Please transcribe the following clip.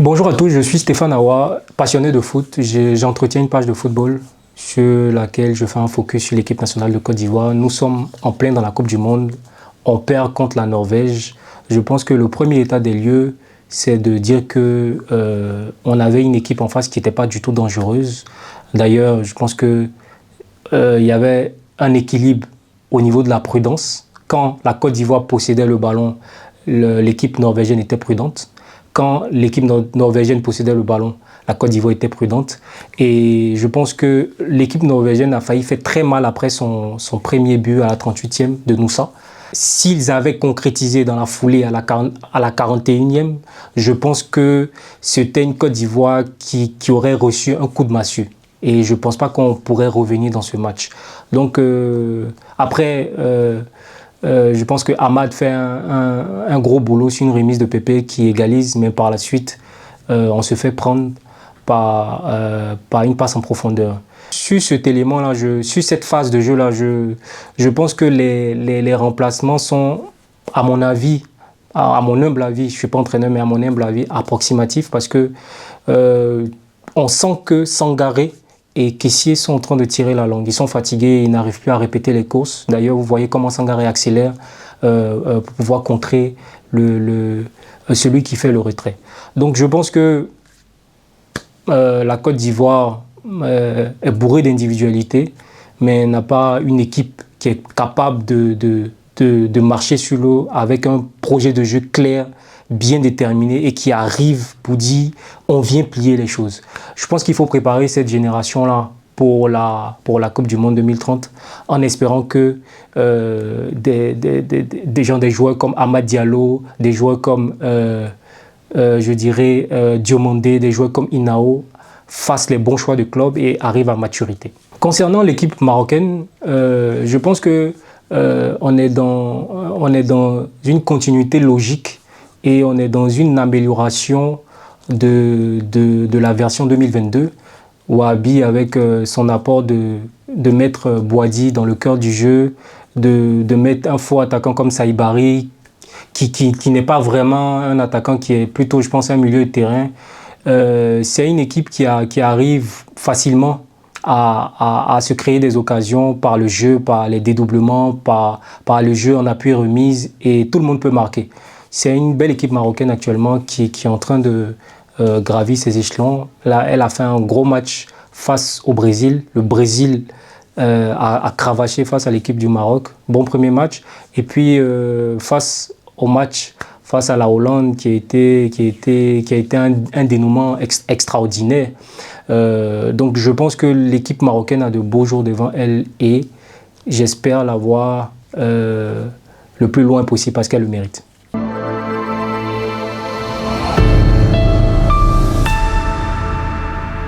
Bonjour à tous, je suis Stéphane Awa, passionné de foot. J'entretiens une page de football sur laquelle je fais un focus sur l'équipe nationale de Côte d'Ivoire. Nous sommes en plein dans la Coupe du Monde. On perd contre la Norvège. Je pense que le premier état des lieux, c'est de dire que on avait une équipe en face qui n'était pas du tout dangereuse. D'ailleurs, je pense que il y avait un équilibre au niveau de la prudence. Quand la Côte d'Ivoire possédait le ballon, l'équipe norvégienne était prudente. Quand l'équipe norvégienne possédait le ballon, la Côte d'Ivoire était prudente. Et je pense que l'équipe norvégienne a failli faire très mal après son premier but à la 38e de Noussa. S'ils avaient concrétisé dans la foulée à la 41e, je pense que c'était une Côte d'Ivoire qui aurait reçu un coup de massue. Et je ne pense pas qu'on pourrait revenir dans ce match. Donc après... je pense que Ahmad fait un gros boulot sur une remise de Pépé qui égalise, mais par la suite, on se fait prendre par une passe en profondeur. Sur cet élément-là, sur cette phase de jeu-là, je pense que les remplacements sont, à mon avis, à mon humble avis, je ne suis pas entraîneur, mais à mon humble avis, approximatifs, parce que on sent que Sangaré et Kessié sont en train de tirer la langue. Ils sont fatigués, ils n'arrivent plus à répéter les courses. D'ailleurs, vous voyez comment Sangaré accélère pour pouvoir contrer celui qui fait le retrait. Donc je pense que la Côte d'Ivoire est bourrée d'individualité, mais n'a pas une équipe qui est capable de marcher sur l'eau avec un projet de jeu clair, bien déterminé et qui arrive pour dire on vient plier les choses. Je pense qu'il faut préparer cette génération-là pour la Coupe du Monde 2030 en espérant que des joueurs comme Amad Diallo, des joueurs comme Diomandé, des joueurs comme Inao fassent les bons choix de club et arrivent à maturité. Concernant l'équipe marocaine, je pense que on est dans une continuité logique et on est dans une amélioration de la version 2022. Wahabi, avec son apport de mettre Boadi dans le cœur du jeu, de mettre un faux attaquant comme Saïbari, qui n'est pas vraiment un attaquant, qui est plutôt, je pense, un milieu de terrain. C'est une équipe qui arrive facilement à se créer des occasions par le jeu, par les dédoublements, par le jeu en appui remise, et tout le monde peut marquer. C'est une belle équipe marocaine actuellement qui est en train de gravir ses échelons. Là, elle a fait un gros match face au Brésil. Le Brésil a cravaché face à l'équipe du Maroc. Bon premier match. Et puis face au match face à la Hollande qui a été un dénouement extraordinaire. Donc je pense que l'équipe marocaine a de beaux jours devant elle et j'espère l'avoir le plus loin possible parce qu'elle le mérite.